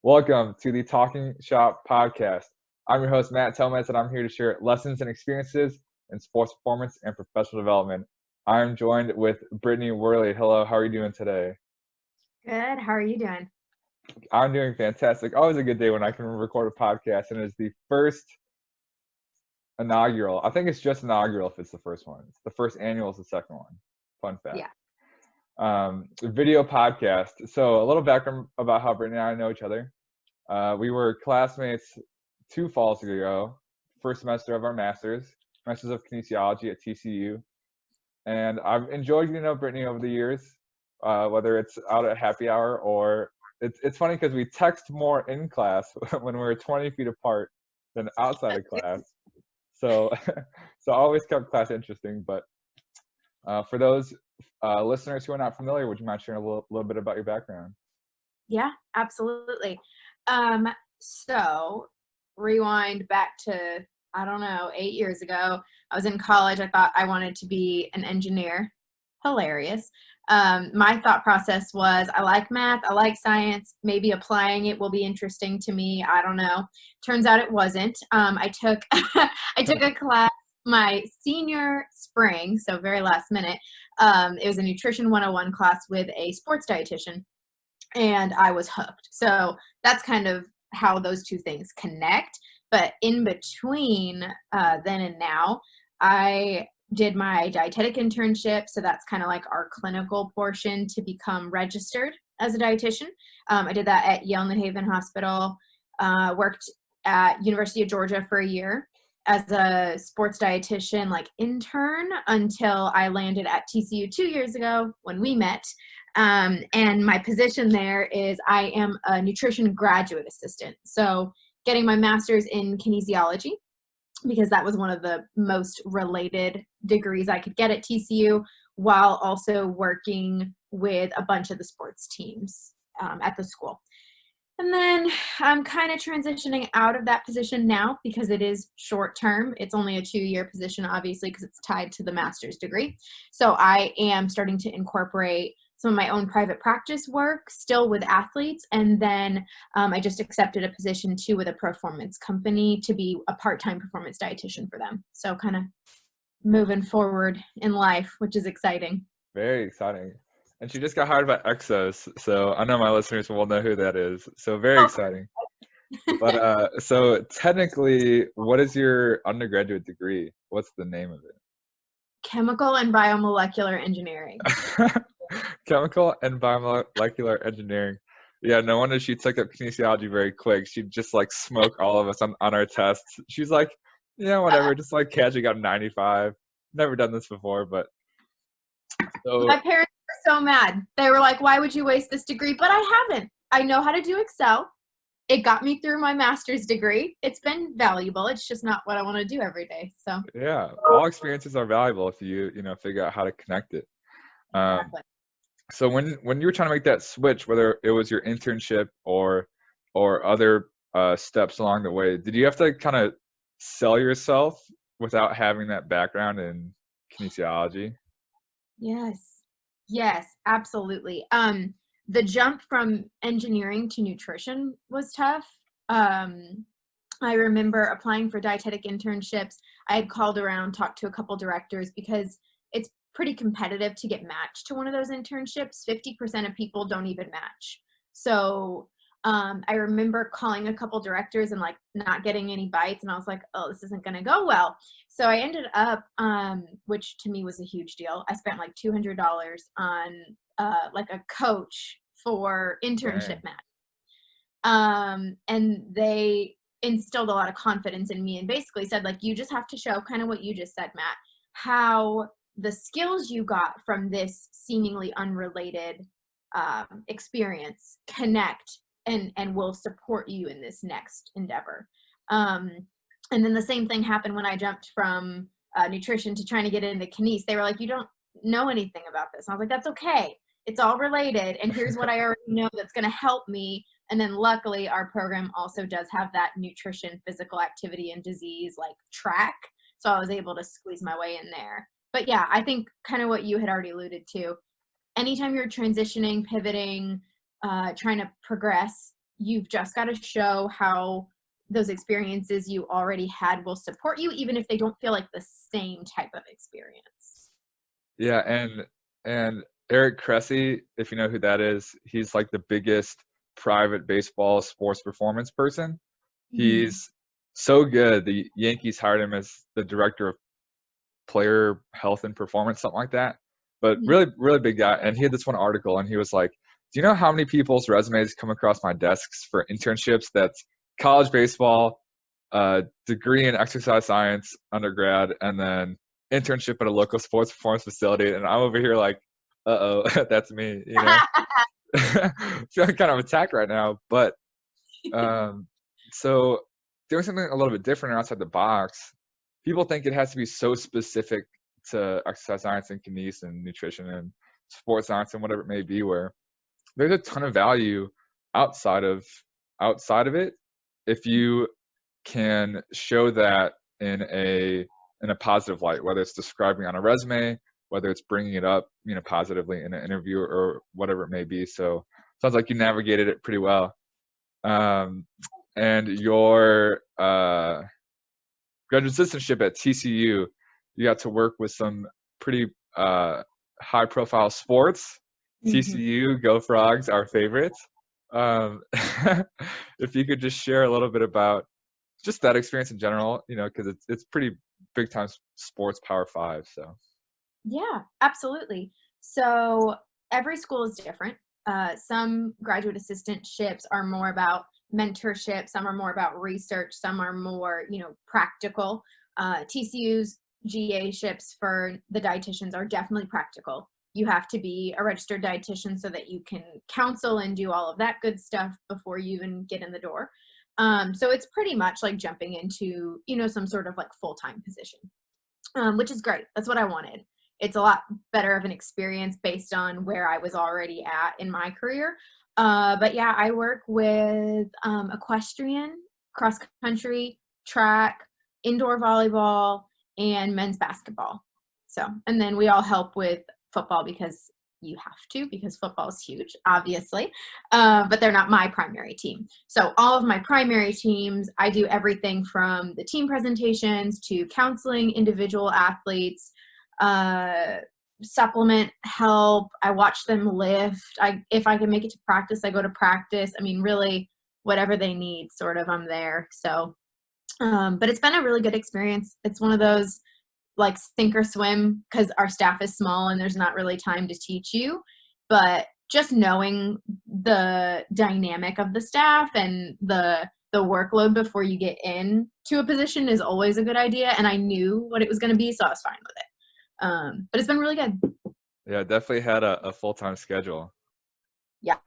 Welcome to the Talking Shop podcast. I'm your host, Matt Tomez, and I'm here to share lessons and experiences in sports performance and professional development. I'm joined with Brittany Wehrle. Hello, how are you doing today? Good. How are you doing? I'm doing fantastic. Always a good day when I can record a podcast, and it's the first inaugural. I think it's just inaugural if it's the first one. It's the first annual is the second one. Fun fact. Video podcast. So a little background about how Brittany and I know each other. We were classmates 2 falls ago, first semester of our Masters of Kinesiology at TCU. And I've enjoyed getting to know Brittany over the years, whether it's out at happy hour or it's funny because we text more in class when we're 20 feet apart than outside of class. So I always kept class interesting. But for those listeners who are not familiar, would you mind sharing a little bit about your background? Yeah, absolutely. So rewind back to, 8 years ago. I was in college. I thought I wanted to be an engineer. Hilarious. My thought process was, I like math, I like science, maybe applying it will be interesting to me. I don't know. Turns out it wasn't. I took I took a class my senior spring, so very last minute. It was a nutrition 101 class with a sports dietitian, and I was hooked. So that's kind of how those two things connect. But in between then and now, I did my dietetic internship. So that's kind of like our clinical portion to become registered as a dietitian. I did that at Yale New Haven Hospital, worked at University of Georgia for a year as a sports dietitian, like intern, until I landed at TCU 2 years ago when we met. And my position there is I am a nutrition graduate assistant. So getting my master's in kinesiology, because that was one of the most related degrees I could get at TCU, while also working with a bunch of the sports teams at the school. And then I'm kind of transitioning out of that position now because it is short term. It's only a 2-year position, obviously, because it's tied to the master's degree. So I am starting to incorporate some of my own private practice work still with athletes. And then I just accepted a position too with a performance company to be a part-time performance dietitian for them. So kind of moving forward in life, which is exciting. Very exciting. And she just got hired by EXOS, so I know my listeners will know who that is. So very exciting. But so technically, what is your undergraduate degree? What's the name of it? Chemical and biomolecular engineering. Chemical and biomolecular engineering. Yeah, no wonder she took up kinesiology very quick. She'd just like smoke all of us on our tests. She's like, yeah, whatever, just like casually got a 95. Never done this before, but so my parents were so mad. They were like, why would you waste this degree? But I haven't. I know how to do Excel. It got me through my master's degree. It's been valuable. It's just not what I want to do every day. So yeah, all experiences are valuable if you figure out how to connect it. Exactly. So when you were trying to make that switch, whether it was your internship or other steps along the way, did you have to kind of sell yourself without having that background in kinesiology? Yes, absolutely. The jump from engineering to nutrition was tough. I remember applying for dietetic internships. I had called around, talked to a couple directors because it's pretty competitive to get matched to one of those internships. 50% of people don't even match. So I remember calling a couple directors and like not getting any bites, and I was like, oh, this isn't going to go well. So I ended up, which to me was a huge deal. I spent like $200 on like a coach for internship match. And they instilled a lot of confidence in me and basically said, like, you just have to show kind of what you just said, Matt, how the skills you got from this seemingly unrelated experience connect and will support you in this next endeavor. And then the same thing happened when I jumped from nutrition to trying to get into kines. They were like, you don't know anything about this. And I was like, that's okay. It's all related. And here's what I already know that's going to help me. And then luckily our program also does have that nutrition, physical activity, and disease like track. So I was able to squeeze my way in there. But yeah, I think kind of what you had already alluded to, anytime you're transitioning, pivoting, trying to progress, you've just got to show how those experiences you already had will support you, even if they don't feel like the same type of experience. Yeah, and Eric Cressey, if you know who that is, he's like the biggest private baseball sports performance person. He's so good. The Yankees hired him as the director of player health and performance, something like that. But really, really big guy. And he had this one article, and he was like, "Do you know how many people's resumes come across my desks for internships? That's college baseball, degree in exercise science, undergrad, and then internship at a local sports performance facility." And I'm over here like, "Uh-oh, that's me," you know. Feeling kind of attacked right now, but so doing something a little bit different or outside the box, people think it has to be so specific to exercise science and kinesics and nutrition and sports science and whatever it may be, where there's a ton of value outside of it if you can show that in a positive light, whether it's describing on a resume, whether it's bringing it up, you know, positively in an interview or whatever it may be. So sounds like you navigated it pretty well. And your graduate assistantship at TCU, you got to work with some pretty high profile sports. TCU, Go Frogs, our favorites. If you could just share a little bit about just that experience in general, you know, because it's pretty big time sports, Power 5. So Yeah, absolutely. So every school is different. Some graduate assistantships are more about mentorship, some are more about research, some are more, you know, practical. TCU's GA ships for the dietitians are definitely practical. You have to be a registered dietitian so that you can counsel and do all of that good stuff before you even get in the door. So it's pretty much like jumping into, you know, some sort of like full-time position, which is great. That's what I wanted. It's a lot better of an experience based on where I was already at in my career. But yeah, I work with equestrian, cross country, track, indoor volleyball, and men's basketball. So, and then we all help with football because you have to, because football is huge, obviously. But they're not my primary team. So all of my primary teams, I do everything from the team presentations to counseling individual athletes, supplement help. I watch them lift. If I can make it to practice, I go to practice. I mean, really, whatever they need, sort of, I'm there. So, but it's been a really good experience. It's one of those like sink or swim because our staff is small and there's not really time to teach you. But just knowing the dynamic of the staff and the workload before you get into a position is always a good idea. And I knew what it was going to be, so I was fine with it. But it's been really good. yeah, definitely had a full-time schedule. Yeah,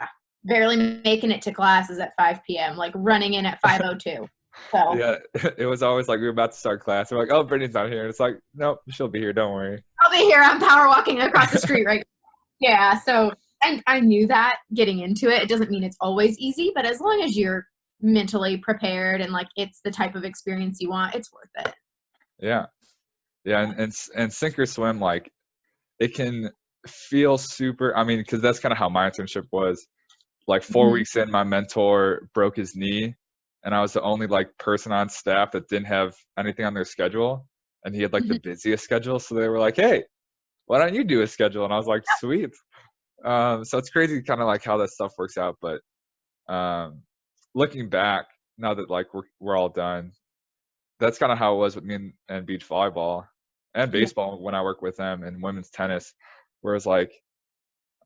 barely making it to classes at 5 p.m., like running in at 5:02. So Yeah, it was always like we were about to start class. We're like, "Oh, Brittany's not here." And it's like, "Nope, she'll be here. Don't worry." I'll be here. I'm power walking across the street right now. Yeah, so I knew that getting into it. It doesn't mean it's always easy, but as long as you're mentally prepared and like it's the type of experience you want, it's worth it. Yeah, yeah, and sink or swim, like it can feel super. I mean, because that's kind of how my internship was. Like 4 weeks in, my mentor broke his knee, and I was the only like person on staff that didn't have anything on their schedule, and he had like the busiest schedule. So they were like, "Hey, why don't you do a schedule?" And I was like, "Sweet." So it's crazy, kind of like how that stuff works out. But looking back, now that like we're all done, that's kind of how it was with me and beach volleyball and baseball when I work with them, and women's tennis, where it's like,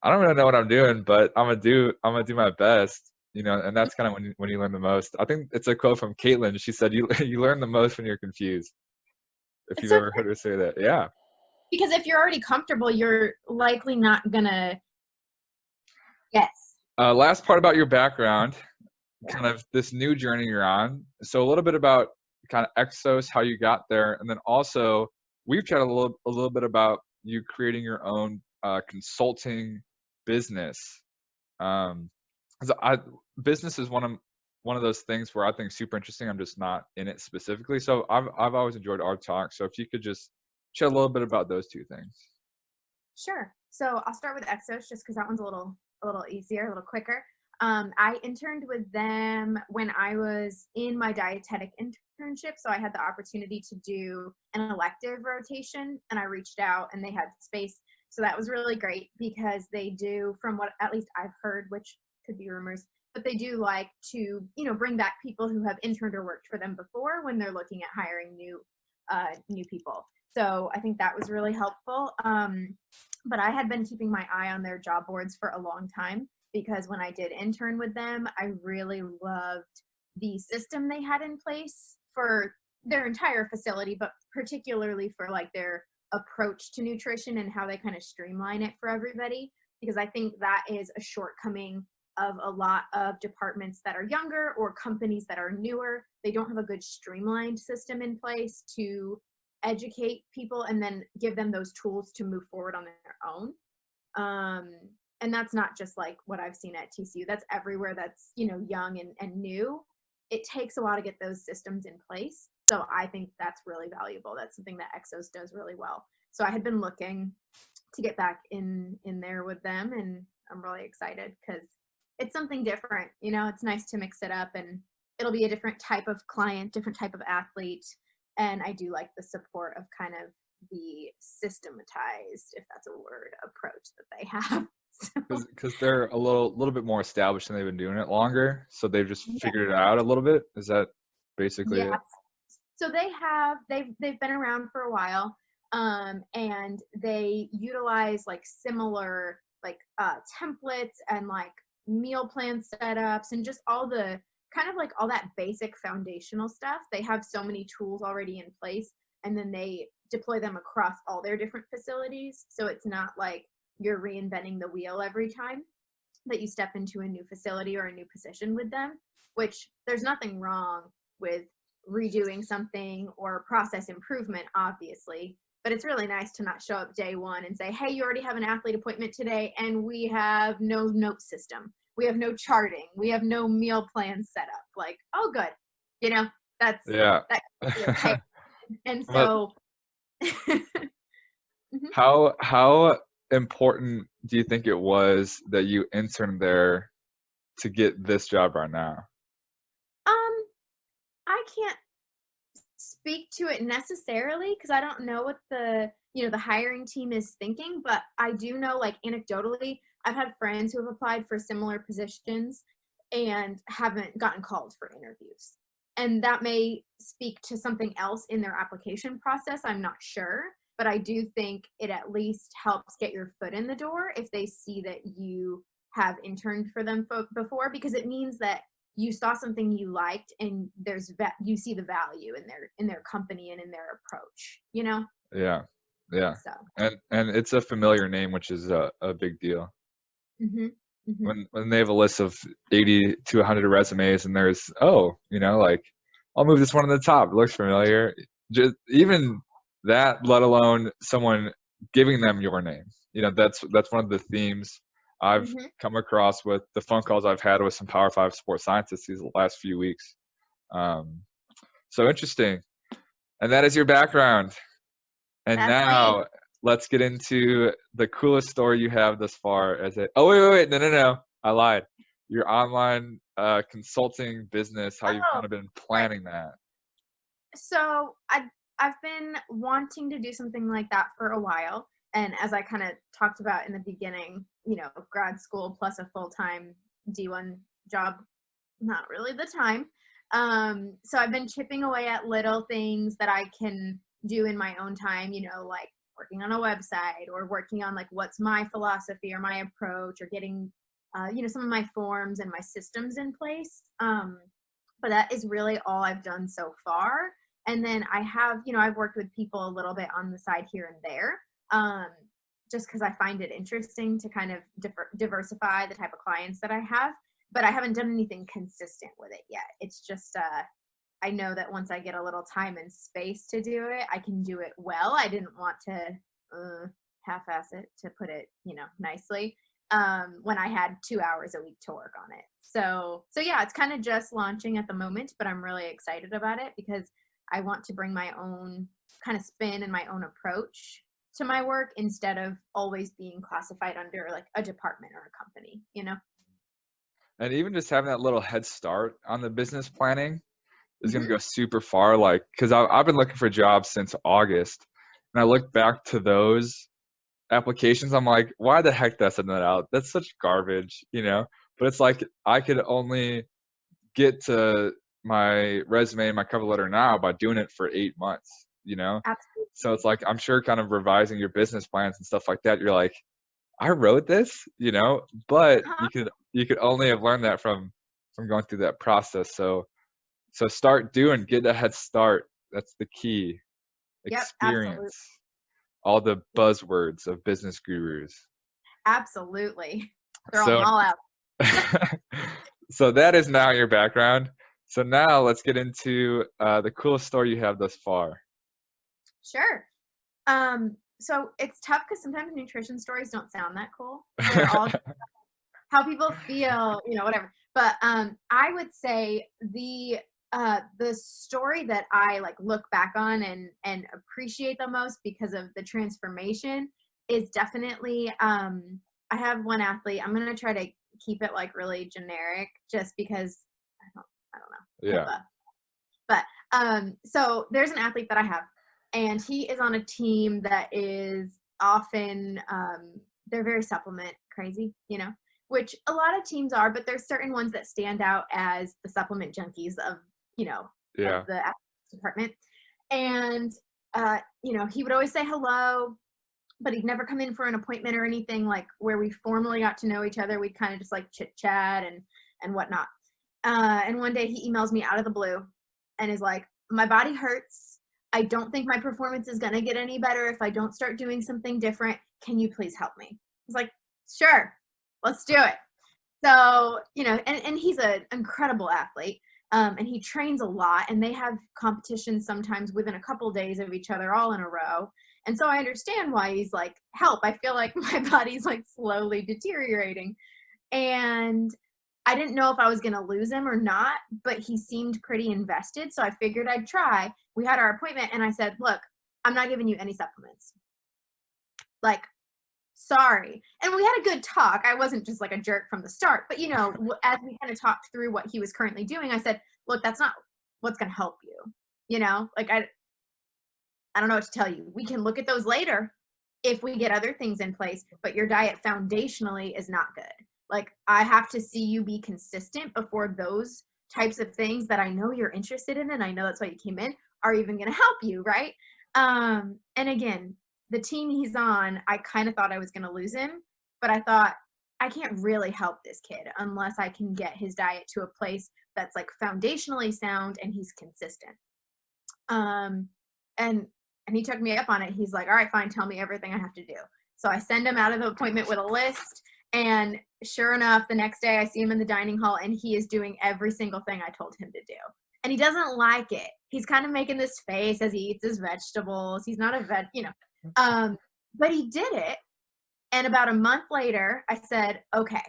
I don't really know what I'm doing, but I'm gonna do my best, you know. And that's kind of when you learn the most. I think it's a quote from Caitlin. She said, "You you learn the most when you're confused." If It's you've so ever heard her say that, yeah. because if you're already comfortable, you're likely not gonna guess. Last part about your background, kind of this new journey you're on. So a little bit about kind of EXOS, how you got there, and then also we've chatted a little bit about you creating your own consulting business. Um, 'Cause business is one of those things where I think super interesting. I'm just not in it specifically. So I've always enjoyed our talk. So if you could just chat a little bit about those two things. Sure. So I'll start with EXOS just because that one's a little easier, a little quicker. I interned with them when I was in my dietetic internship. So I had the opportunity to do an elective rotation, and I reached out and they had space. So that was really great because they do, from what at least I've heard, which could be rumors, but they do like to, bring back people who have interned or worked for them before when they're looking at hiring new people. So I think that was really helpful. But I had been keeping my eye on their job boards for a long time, because when I did intern with them, I really loved the system they had in place for their entire facility, but particularly for like their approach to nutrition and how they kind of streamline it for everybody. Because I think that is a shortcoming of a lot of departments that are younger or companies that are newer. They don't have a good streamlined system in place to educate people and then give them those tools to move forward on their own. And that's not just like what I've seen at TCU. That's everywhere that's, young and new. It takes a while to get those systems in place. So I think that's really valuable. That's something that EXOS does really well. So I had been looking to get back in there with them, and I'm really excited because it's something different. It's nice to mix it up, and it'll be a different type of client, different type of athlete. And I do like the support of kind of the systematized, if that's a word, approach that they have. Because they're a little bit more established and they've been doing it longer, so they've just figured it out a little bit. Is that basically it? So they've been around for a while, and they utilize like similar like templates and like meal plan setups and just all the kind of like all that basic foundational stuff. They have so many tools already in place, and then they deploy them across all their different facilities. So it's not like you're reinventing the wheel every time that you step into a new facility or a new position with them, which there's nothing wrong with redoing something or process improvement, obviously. But it's really nice to not show up day one and say, hey, you already have an athlete appointment today and we have no note system. We have no charting. We have no meal plan set up. Like, oh, good. That's okay. And so how important do you think it was that you interned there to get this job right now? I can't speak to it necessarily because I don't know what the hiring team is thinking, but I do know, like, anecdotally, I've had friends who have applied for similar positions and haven't gotten called for interviews. And that may speak to something else in their application process. I'm not sure, but I do think it at least helps get your foot in the door if they see that you have interned for them before, because it means that you saw something you liked and you see the value in their company and in their approach, Yeah. So. And it's a familiar name, which is a big deal. Mm-hmm. Mm-hmm. When they have a list of 80 to 100 resumes and there's, like, I'll move this one to the top. It looks familiar. Just even that, let alone someone giving them your name. That's one of the themes I've come across with the phone calls I've had with some Power 5 sports scientists these last few weeks. So interesting. And that is your background. And That's now me. Let's get into the coolest story you have thus far. Wait, no, I lied. Your online consulting business, how you've kind of been planning that. So I've been wanting to do something like that for a while. And as I kind of talked about in the beginning, grad school plus a full-time D1 job, not really the time. So I've been chipping away at little things that I can do in my own time, like working on a website or working on like what's my philosophy or my approach, or getting, some of my forms and my systems in place. But that is really all I've done so far. And then I have, I've worked with people a little bit on the side here and there, just because I find it interesting to kind of diversify the type of clients that I have. But I haven't done anything consistent with it yet. It's just, I know that once I get a little time and space to do it, I can do it well. I didn't want to half-ass it, to put it, nicely, when I had 2 hours a week to work on it. So yeah, it's kind of just launching at the moment, but I'm really excited about it because I want to bring my own kind of spin and my own approach to my work instead of always being classified under like a department or a company, And even just having that little head start on the business planning is going to Mm-hmm. go super far. Like, because I've been looking for jobs since August, and I look back to those applications, I'm like, why the heck did I send that out? That's such garbage, you know? But it's like I could only get to my resume and my cover letter now by doing it for 8 months, you know? Absolutely. So it's like, I'm sure kind of revising your business plans and stuff like that, you're like, I wrote this, you know, but Uh-huh. you could only have learned that from going through that process. So start doing, get a head start. That's the key. Yep, absolutely. Experience. All the buzzwords of business gurus. Absolutely. Throw them So all out. so that is now your background. So now let's get into the coolest story you have thus far. Sure. So it's tough because sometimes nutrition stories don't sound that cool. They're all how people feel, whatever. But I would say the story that I like look back on and appreciate the most because of the transformation is definitely I have one athlete. I'm gonna try to keep it like really generic just because I don't know. Yeah. But so there's an athlete that I have, and he is on a team that is often they're very supplement crazy, which a lot of teams are, but there's certain ones that stand out as the supplement junkies of Yeah. of the athletics department. And he would always say hello, but he'd never come in for an appointment or anything like where we formally got to know each other. We'd kind of just like chit chat and whatnot. And one day he emails me out of the blue and is like, my body hurts. I don't think my performance is going to get any better if I don't start doing something different. Can you please help me? I was like, sure, let's do it. So, and he's an incredible athlete. And he trains a lot, and they have competitions sometimes within a couple days of each other all in a row. And so I understand why he's like, help. I feel like my body's like slowly deteriorating. And I didn't know if I was going to lose him or not, but he seemed pretty invested. So I figured I'd try. We had our appointment and I said, look, I'm not giving you any supplements. Like, sorry. And we had a good talk. I wasn't just like a jerk from the start, but as we kind of talked through what he was currently doing, I said, look, that's not what's going to help you. Like I don't know what to tell you. We can look at those later if we get other things in place, but your diet foundationally is not good. Like I have to see you be consistent before those types of things that I know you're interested in, and I know that's why you came in, are even going to help you, right? And again, the team he's on, I kind of thought I was going to lose him, but I thought I can't really help this kid unless I can get his diet to a place that's like foundationally sound and he's consistent. And he took me up on it. He's like, all right, fine, tell me everything I have to do. So I send him out of the appointment with a list. And sure enough, the next day I see him in the dining hall and he is doing every single thing I told him to do. And he doesn't like it. He's kind of making this face as he eats his vegetables. He's not a but he did it. And about a month later, I said, okay,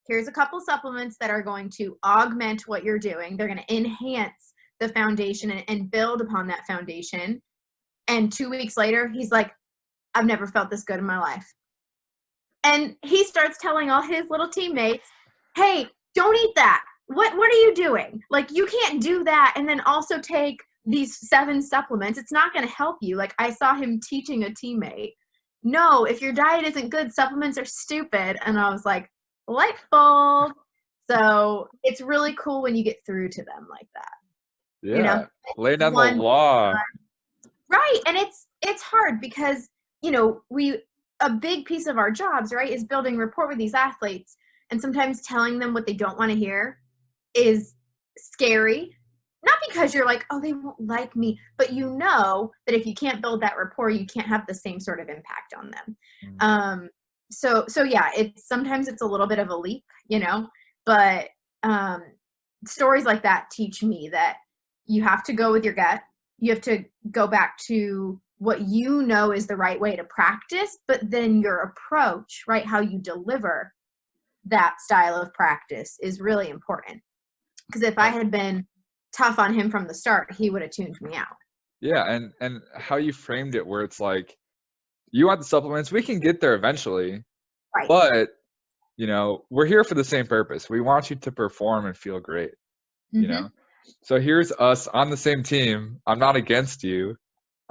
here's a couple supplements that are going to augment what you're doing. They're going to enhance the foundation and build upon that foundation. And 2 weeks later, he's like, I've never felt this good in my life. And he starts telling all his little teammates, hey, don't eat that. What are you doing? Like, you can't do that and then also take these 7 supplements. It's not going to help you. Like, I saw him teaching a teammate, no, if your diet isn't good, supplements are stupid. And I was like, light bulb. So it's really cool when you get through to them like that. Yeah. Lay down the law. Right. And it's hard because, a big piece of our jobs, right, is building rapport with these athletes. And sometimes telling them what they don't want to hear is scary. Not because you're like, oh, they won't like me, but that if you can't build that rapport, you can't have the same sort of impact on them. Mm. So yeah, sometimes it's a little bit of a leap, but stories like that teach me that you have to go with your gut. You have to go back to what is the right way to practice, but then your approach, right, how you deliver that style of practice is really important. Because if I had been tough on him from the start, he would have tuned me out. Yeah, and how you framed it, where it's like, you want the supplements, we can get there eventually, Right. but we're here for the same purpose. We want you to perform and feel great, Mm-hmm. So here's us on the same team. I'm not against you.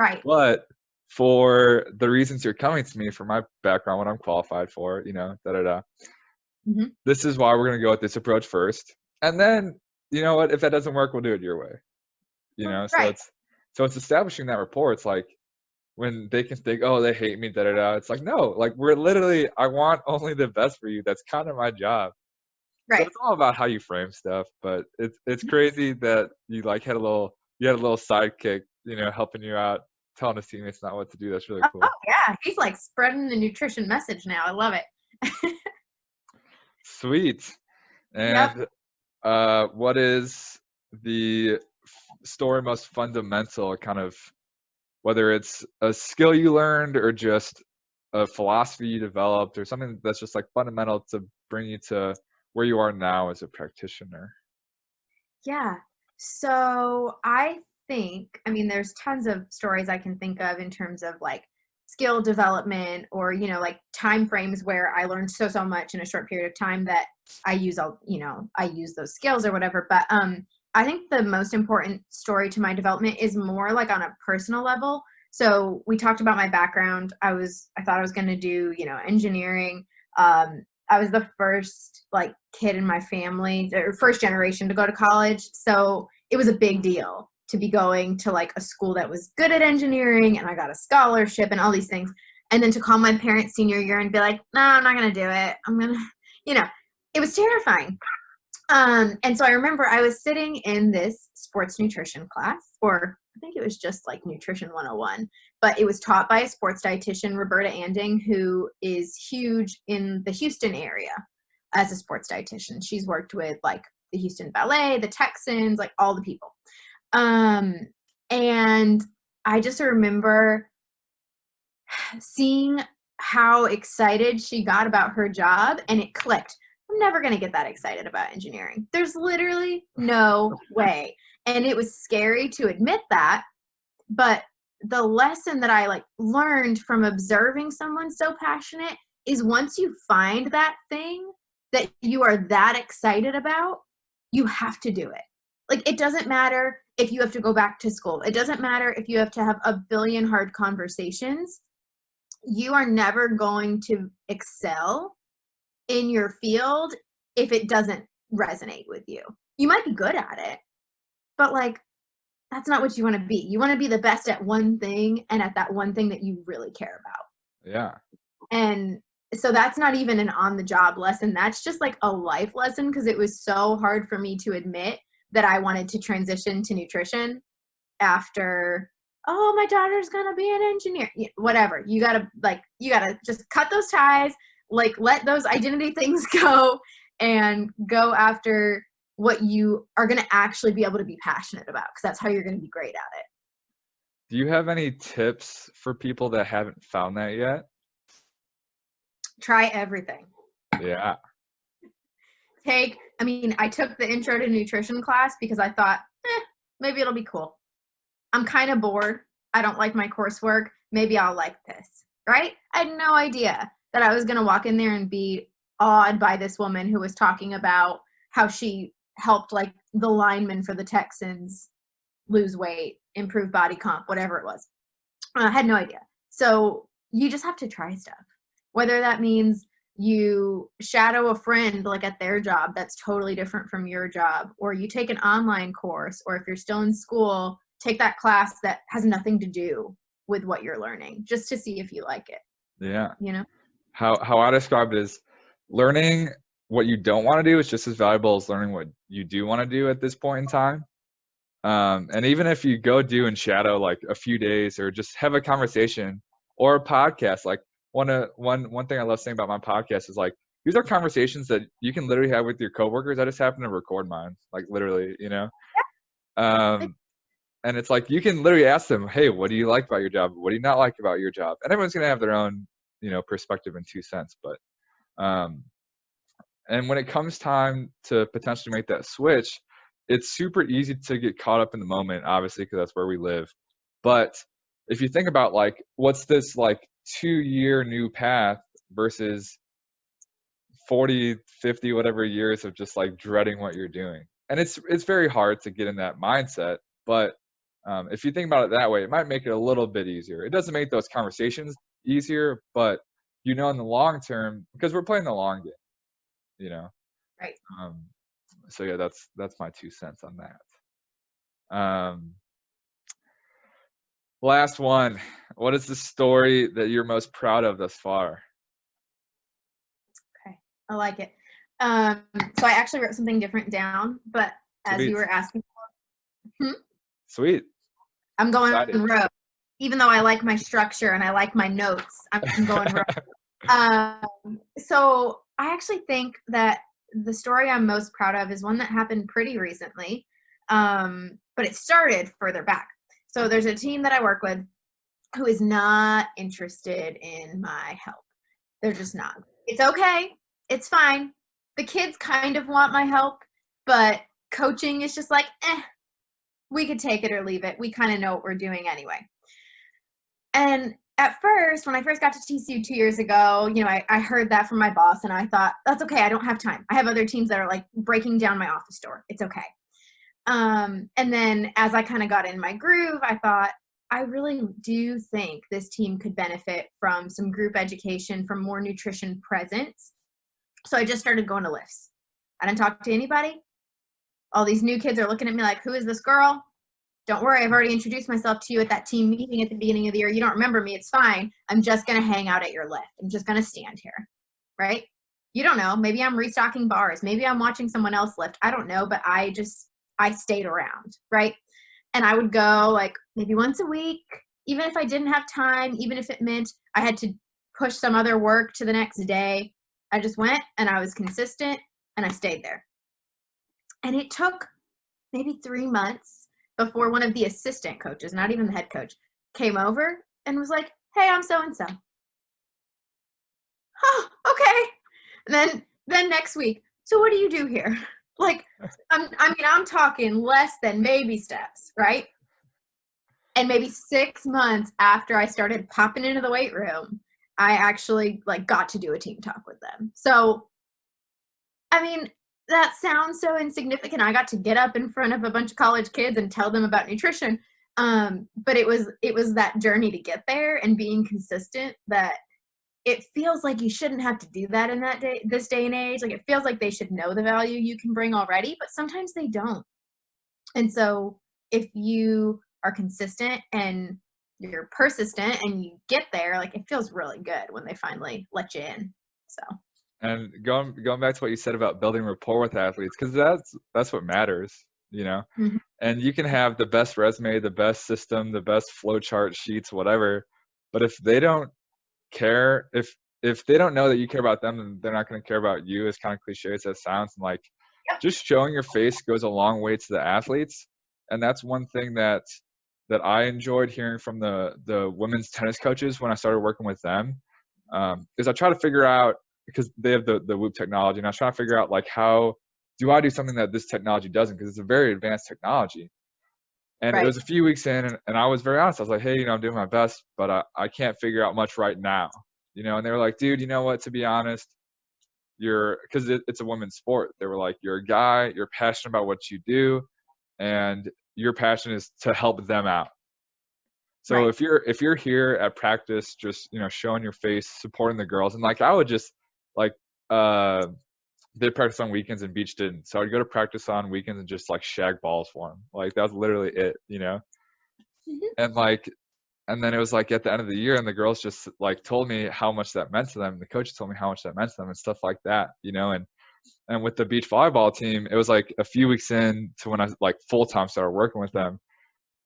Right. But for the reasons you're coming to me, for my background, what I'm qualified for, Mm-hmm. this is why we're going to go with this approach first. And then, you know what, if that doesn't work, we'll do it your way. Right. So it's establishing that rapport. It's like when they can think, oh, they hate me, It's like, no, like I want only the best for you. That's kind of my job. So Right. it's all about how you frame stuff, but it's crazy that you had a little sidekick, helping you out, telling his teammates not what to do. That's really Oh cool. yeah, he's like spreading the nutrition message now. I love it. Sweet. Yep. And what is the story most fundamental, kind of, whether it's a skill you learned or just a philosophy you developed or something that's just like fundamental to bring you to where you are now as a practitioner? Yeah. So I think, I mean, there's tons of stories I can think of in terms of like skill development or, like time frames where I learned so much in a short period of time that I use I use those skills or whatever. But I think the most important story to my development is more like on a personal level. So we talked about my background. I thought I was going to do, engineering. I was the first like kid in my family, or first generation to go to college. So it was a big deal to be going to like a school that was good at engineering, and I got a scholarship and all these things. And then to call my parents senior year and be like, no, I'm not going to do it. I'm going to, it was terrifying. And so I remember I was sitting in this sports nutrition class, or I think it was just like Nutrition 101, but it was taught by a sports dietitian, Roberta Anding, who is huge in the Houston area as a sports dietitian. She's worked with like the Houston Ballet, the Texans, like all the people. And I just remember seeing how excited she got about her job, and it clicked. I'm never going to get that excited about engineering. There's literally no way. And it was scary to admit that, but the lesson that I like learned from observing someone so passionate is once you find that thing that you are that excited about, you have to do it. Like, it doesn't matter if you have to go back to school. It doesn't matter if you have to have a billion hard conversations. You are never going to excel in your field if it doesn't resonate with you. You might be good at it, but like, that's not what you want to be. You want to be the best at one thing, and at that one thing that you really care about. Yeah. And so that's not even an on-the-job lesson. That's just like a life lesson, because it was so hard for me to admit that I wanted to transition to nutrition after, oh, my daughter's going to be an engineer. Whatever. You got to just cut those ties, like let those identity things go and go after what you are going to actually be able to be passionate about, because that's how you're going to be great at it. Do you have any tips for people that haven't found that yet? Try everything. Yeah. I took the intro to nutrition class because I thought, maybe it'll be cool. I'm kind of bored. I don't like my coursework. Maybe I'll like this, right? I had no idea that I was going to walk in there and be awed by this woman who was talking about how she helped like the linemen for the Texans lose weight, improve body comp, whatever it was. I had no idea. So you just have to try stuff. Whether that means you shadow a friend like at their job that's totally different from your job, or you take an online course, or if you're still in school, take that class that has nothing to do with what you're learning, just to see if you like it. Yeah. How I describe it is learning what you don't want to do is just as valuable as learning what you do want to do at this point in time. And even if you go do and shadow like a few days, or just have a conversation or a podcast, like one thing I love saying about my podcast is like, these are conversations that you can literally have with your coworkers. I just happen to record mine, like literally, and it's like, you can literally ask them, hey, what do you like about your job? What do you not like about your job? And everyone's going to have their own, perspective and 2 cents. But, and when it comes time to potentially make that switch, it's super easy to get caught up in the moment, obviously, because that's where we live. But if you think about like, what's this like 2-year new path versus 40, 50, whatever years of just like dreading what you're doing. And it's very hard to get in that mindset, but if you think about it that way, it might make it a little bit easier. It doesn't make those conversations easier, but in the long term, because we're playing the long game, you know. Right. So yeah, that's my 2 cents on that. Last one. What is the story that you're most proud of thus far? Okay, I like it. So I actually wrote something different down, but as Sweet. you were asking, Sweet. I'm going Excited. rogue. Even though I like my structure and I like my notes, I'm going rogue. So I actually think that the story I'm most proud of is one that happened pretty recently, but it started further back. So there's a team that I work with who is not interested in my help. They're just not. It's okay. It's fine. The kids kind of want my help, but coaching is just like, we could take it or leave it. We kind of know what we're doing anyway. And at first, when I first got to TCU 2 years ago, I heard that from my boss and I thought, that's okay. I don't have time. I have other teams that are like breaking down my office door. It's okay. And then as I kind of got in my groove, I thought, I really do think this team could benefit from some group education, from more nutrition presence. So I just started going to lifts. I didn't talk to anybody. All these new kids are looking at me like, who is this girl? Don't worry, I've already introduced myself to you at that team meeting at the beginning of the year. You don't remember me, it's fine. I'm just going to hang out at your lift. I'm just going to stand here, right? You don't know. Maybe I'm restocking bars. Maybe I'm watching someone else lift. I don't know, but I stayed around, right? And I would go like maybe once a week, even if I didn't have time, even if it meant I had to push some other work to the next day. I just went and I was consistent and I stayed there. And it took maybe 3 months before one of the assistant coaches, not even the head coach, came over and was like, hey, I'm so-and-so. Oh, okay. And then next week, so what do you do here? Like, I'm talking less than baby steps, right? And maybe 6 months after I started popping into the weight room, I actually like got to do a team talk with them. So, I mean, that sounds so insignificant. I got to get up in front of a bunch of college kids and tell them about nutrition. But it was that journey to get there and being consistent that it feels like you shouldn't have to do that in this day and age. Like, it feels like they should know the value you can bring already, but sometimes they don't. And so if you are consistent and you're persistent and you get there, like, it feels really good when they finally let you in. So. And going back to what you said about building rapport with athletes, because that's what matters, Mm-hmm. And you can have the best resume, the best system, the best flow chart sheets, whatever, but if they don't care, if they don't know that you care about them, then they're not going to care about you, as kind of cliche as that sounds. And like, just showing your face goes a long way to the athletes. And that's one thing that I enjoyed hearing from the women's tennis coaches when I started working with them, is I try to figure out, because they have the Whoop technology, and I was trying to figure out, like, how do I do something that this technology doesn't, because it's a very advanced technology. And Right. It was a few weeks in, and I was very honest. I was like, hey, I'm doing my best, but I can't figure out much right now, and they were like, dude, you know what, to be honest, because it's a women's sport. They were like, you're a guy, you're passionate about what you do, and your passion is to help them out. So Right. if you're here at practice, just, showing your face, supporting the girls, and like, I would just like, they practice on weekends and Beach didn't. So I'd go to practice on weekends and just like shag balls for them. Like, that was literally it, Mm-hmm. And then it was like at the end of the year, and the girls just like told me how much that meant to them. The coaches told me how much that meant to them and stuff like that, and with the beach volleyball team, it was like a few weeks in to when I like full-time started working with them.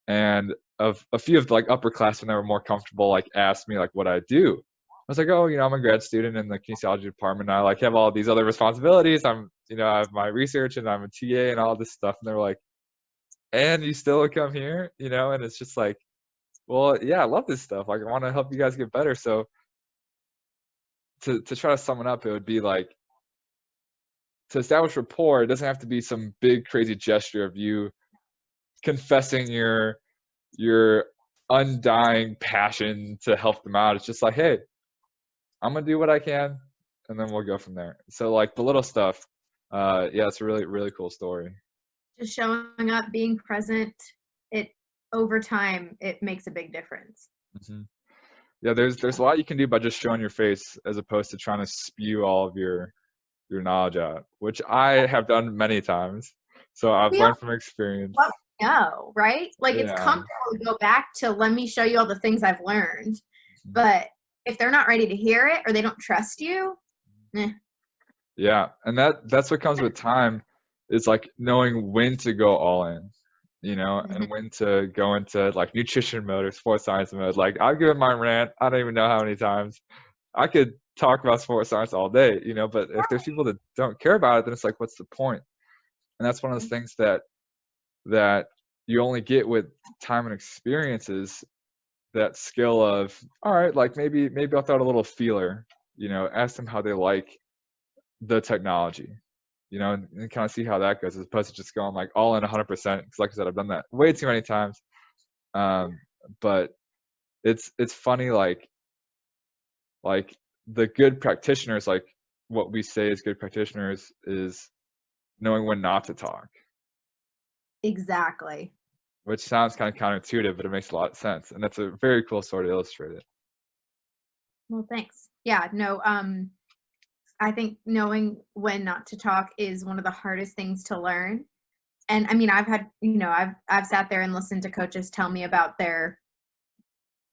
And of a few of the like upperclassmen that were more comfortable, like, asked me like what I do. I was like, oh, I'm a grad student in the kinesiology department. I like have all these other responsibilities. I have my research and I'm a TA and all this stuff. And they were like, and you still come here, and it's just like, well, yeah, I love this stuff. Like, I want to help you guys get better. So to try to sum it up, it would be like, to establish rapport, it doesn't have to be some big crazy gesture of you confessing your undying passion to help them out. It's just like, hey, I'm gonna do what I can, and then we'll go from there. So like the little stuff, yeah, it's a really, really cool story. Just showing up, being present, over time, it makes a big difference. Mm-hmm. Yeah, there's a lot you can do by just showing your face as opposed to trying to spew all of your knowledge out, which I have done many times. So I've learned from experience. No, right? Like it's comfortable to go back to, let me show you all the things I've learned. Mm-hmm. But if they're not ready to hear it or they don't trust you, Yeah, and that's what comes with time, is like knowing when to go all in, mm-hmm. and when to go into like nutrition mode or sports science mode. Like I've given my rant, I don't even know how many times. I could talk about sports science all day, but if there's people that don't care about it, then it's like, what's the point? And that's one of those things that you only get with time and experiences, that skill of, all right, like maybe I'll throw out a little feeler, ask them how they like the technology, and kind of see how that goes, as opposed to just going like all in 100%. Because like I said, I've done that way too many times. But it's funny, like the good practitioners, like what we say as good practitioners is knowing when not to talk. Exactly. Which sounds kind of counterintuitive, but it makes a lot of sense. And that's a very cool story to illustrate it. Well, thanks. Yeah, no, I think knowing when not to talk is one of the hardest things to learn. And I mean, I've had, I've sat there and listened to coaches tell me about their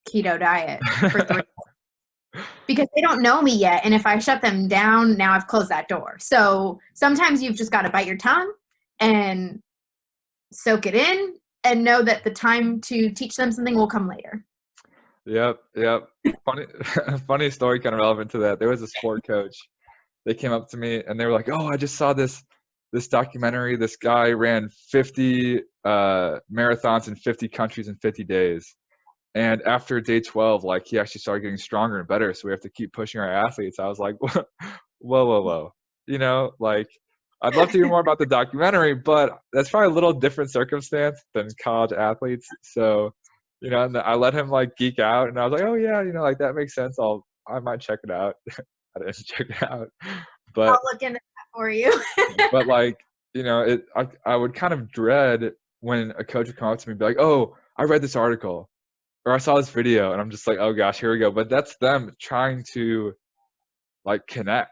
keto diet for 3 years because they don't know me yet. And if I shut them down, now I've closed that door. So sometimes you've just got to bite your tongue and soak it in and know that the time to teach them something will come later. Yep. Funny story, kind of relevant to that. There was a sport coach. They came up to me and they were like, "Oh, I just saw this documentary. This guy ran 50 marathons in 50 countries in 50 days. And after day 12, like he actually started getting stronger and better. So we have to keep pushing our athletes." I was like, whoa. Like I'd love to hear more about the documentary, but that's probably a little different circumstance than college athletes. So, and I let him like geek out, and I was like, "Oh yeah, like that makes sense. I might check it out." I didn't check it out, but I'll look into that for you. But like, I would kind of dread when a coach would come up to me and be like, "Oh, I read this article or I saw this video," and I'm just like, "Oh gosh, here we go." But that's them trying to like connect.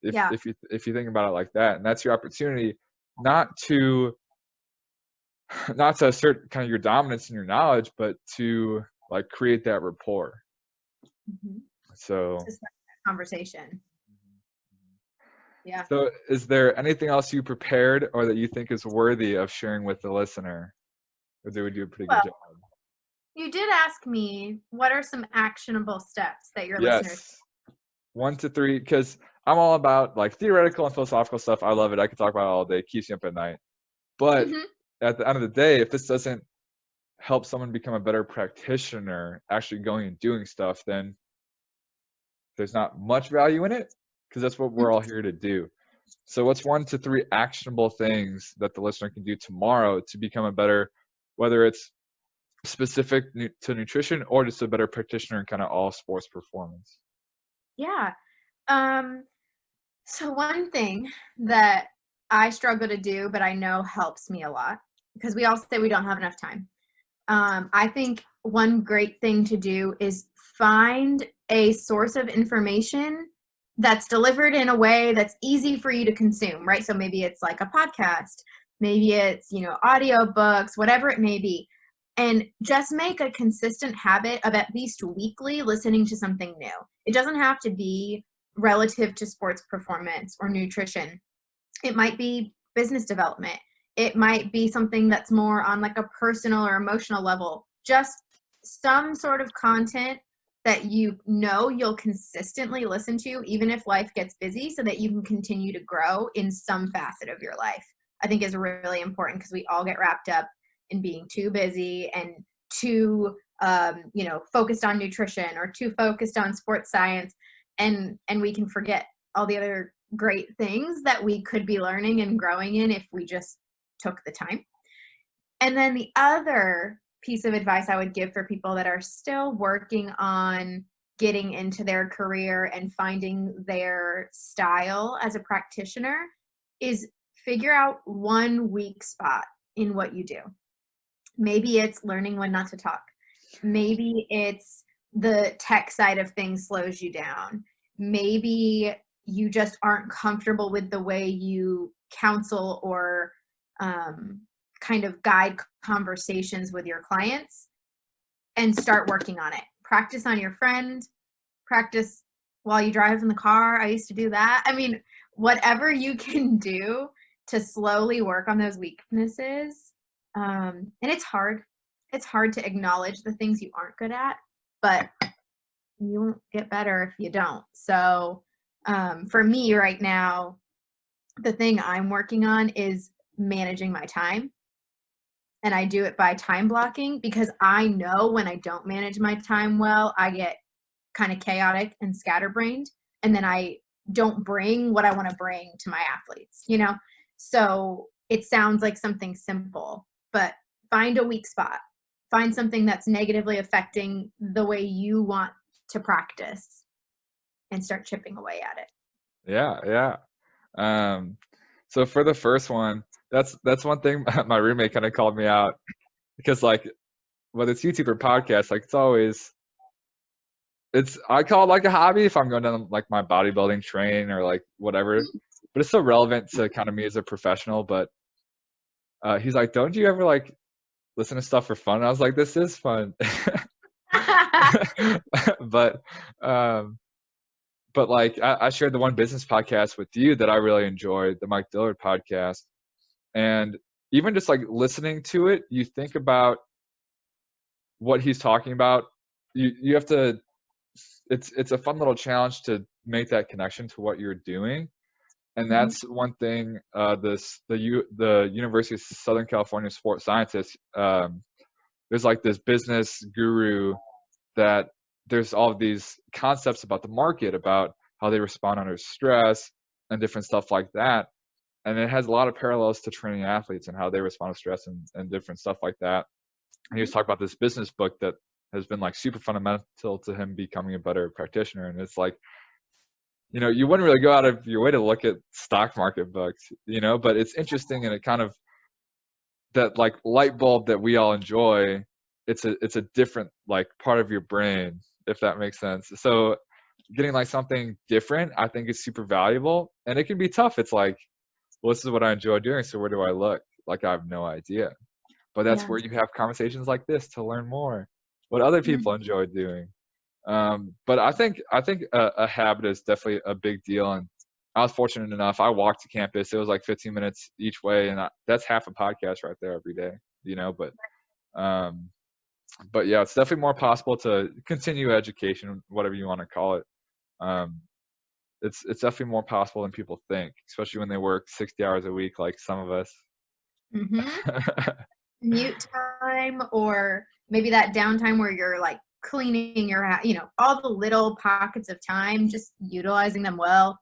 If you think about it like that, and that's your opportunity not to assert kind of your dominance and your knowledge, but to like create that rapport. Mm-hmm. So just that conversation. Yeah. So is there anything else you prepared or that you think is worthy of sharing with the listener? Or did we do a pretty good job? You did ask me, what are some actionable steps that your listeners? 1 to 3, because I'm all about like theoretical and philosophical stuff. I love it. I could talk about it all day. It keeps me up at night. But at the end of the day, if this doesn't help someone become a better practitioner, actually going and doing stuff, then there's not much value in it, because that's what we're all here to do. So what's 1 to 3 actionable things that the listener can do tomorrow to become a better, whether it's specific to nutrition or just a better practitioner in kind of all sports performance? Yeah. So one thing that I struggle to do, but I know helps me a lot, because we all say we don't have enough time. I think one great thing to do is find a source of information that's delivered in a way that's easy for you to consume, right? So maybe it's like a podcast, maybe it's, audio books, whatever it may be. And just make a consistent habit of at least weekly listening to something new. It doesn't have to be relative to sports performance or nutrition. It might be business development. It might be something that's more on like a personal or emotional level. Just some sort of content that you'll consistently listen to, even if life gets busy, so that you can continue to grow in some facet of your life, I think is really important, because we all get wrapped up in being too busy and too focused on nutrition or too focused on sports science, and we can forget all the other great things that we could be learning and growing in if we just took the time. And then the other piece of advice I would give for people that are still working on getting into their career and finding their style as a practitioner is figure out one weak spot in what you do. Maybe it's learning when not to talk. Maybe it's the tech side of things slows you down. Maybe you just aren't comfortable with the way you counsel or kind of guide conversations with your clients, and start working on it. Practice on your friend, practice while you drive in the car. I used to do that. I mean, whatever you can do to slowly work on those weaknesses. And it's hard. It's hard to acknowledge the things you aren't good at, but you won't get better if you don't. So for me right now, the thing I'm working on is managing my time. And I do it by time blocking, because I know when I don't manage my time well, I get kind of chaotic and scatterbrained. And then I don't bring what I want to bring to my athletes, you know? So it sounds like something simple, but find a weak spot. Find something that's negatively affecting the way you want to practice and start chipping away at it. Yeah. So for the first one, that's one thing my roommate kind of called me out, because like whether it's YouTube or podcast, like I call it like a hobby if I'm going down like my bodybuilding train or like whatever, but it's still relevant to kind of me as a professional. But he's like, don't you ever like listen to stuff for fun? And I was like, this is fun. but like I shared the One Business podcast with you that I really enjoyed, the Mike Dillard podcast. And even just like listening to it, you think about what he's talking about. You have to, it's a fun little challenge to make that connection to what you're doing. And that's one thing, the University of Southern California sports scientist, there's like this business guru that there's all of these concepts about the market, about how they respond under stress and different stuff like that. And it has a lot of parallels to training athletes and how they respond to stress and different stuff like that. And he was talking about this business book that has been like super fundamental to him becoming a better practitioner. And it's like, you know, you wouldn't really go out of your way to look at stock market books, you know, but it's interesting, and it kind of, that like light bulb that we all enjoy, it's a different like part of your brain, if that makes sense. So getting like something different, I think is super valuable. And it can be tough. It's like, well, this is what I enjoy doing, so where do I look? Like I have no idea. But that's where you have conversations like this to learn more what other people enjoy doing. But I think a habit is definitely a big deal. And I was fortunate enough, I walked to campus. It was like 15 minutes each way, and that's half a podcast right there every day, you know. But yeah, it's definitely more possible to continue education, whatever you want to call it. It's definitely more possible than people think, especially when they work 60 hours a week, like some of us. Mute time, or maybe that downtime where you're like cleaning your house, you know, all the little pockets of time, just utilizing them well.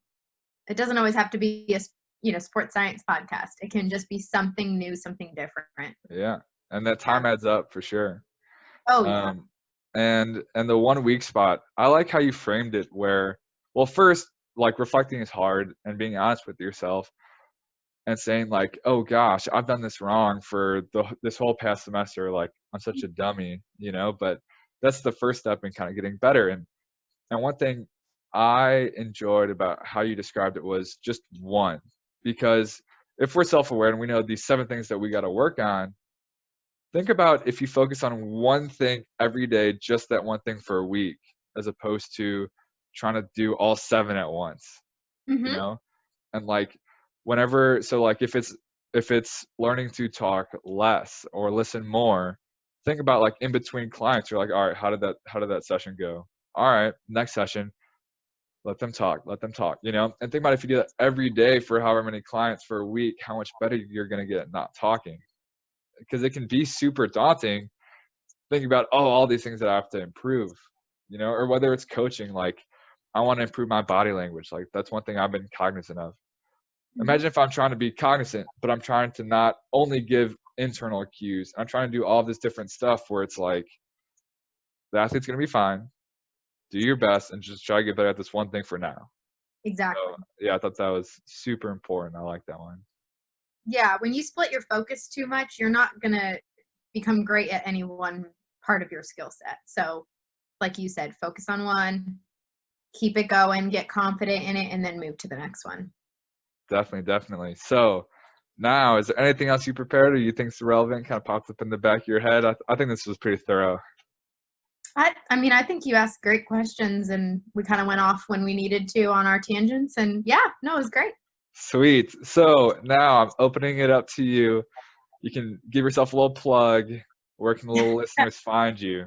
It doesn't always have to be a, you know, sports science podcast. It can just be something new, something different. Yeah. And that time adds up for sure. Oh yeah. And the 1 week spot, I like how you framed it, where, well, first, like reflecting is hard, and being honest with yourself and saying like, oh gosh, I've done this wrong for this whole past semester. Like I'm such a dummy, you know, but that's the first step in kind of getting better. And one thing I enjoyed about how you described it was just one, because if we're self-aware and we know these 7 things that we got to work on, think about if you focus on one thing every day, just that one thing for a week, as opposed to trying to do all 7 at once, you know? And like whenever, so like if it's learning to talk less or listen more, think about like in between clients, you're like, all right, how did that session go? All right, next session, let them talk, you know? And think about if you do that every day for however many clients for a week, how much better you're going to get at not talking. Because it can be super daunting thinking about, oh, all these things that I have to improve, you know, or whether it's coaching, like I want to improve my body language. Like that's one thing I've been cognizant of. Imagine if I'm trying to be cognizant, but I'm trying to not only give internal cues, I'm trying to do all this different stuff where it's like, the athlete's going to be fine. do your best and just try to get better at this one thing for now. Exactly. So, yeah, I thought that was super important. I like that one. Yeah, when you split your focus too much, you're not going to become great at any one part of your skill set. So, like you said, focus on one, keep it going, get confident in it, and then move to the next one. Definitely. So now, is there anything else you prepared or you think is relevant, kind of pops up in the back of your head? I think this was pretty thorough. I mean, I think you asked great questions, and we kind of went off when we needed to on our tangents. And yeah, no, it was great. Sweet. So now I'm opening it up to you. You can give yourself a little plug. Where can the little listeners find you?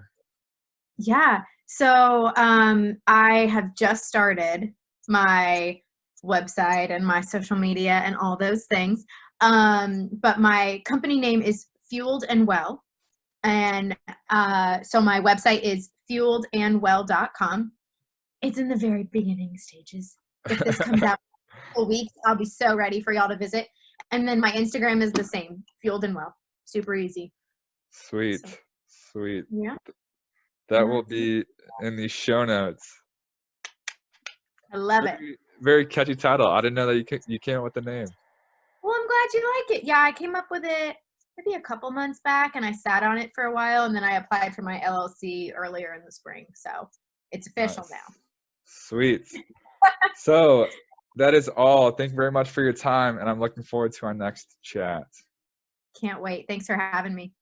Yeah. So I have just started my website and my social media and all those things. But my company name is Fueled and Well. And so my website is fueledandwell.com. It's in the very beginning stages. If this comes out in a couple weeks, I'll be so ready for y'all to visit. And then my Instagram is the same, Fueled and Well. Super easy. Sweet. So, Sweet. yeah. That will be in the show notes. I love it. Very catchy title. I didn't know that you came up with the name. Well, I'm glad you like it. Yeah, I came up with it maybe a couple months back, and I sat on it for a while, and then I applied for my LLC earlier in the spring. So it's official now. Sweet. So that is all. Thank you very much for your time, and I'm looking forward to our next chat. Can't wait. Thanks for having me.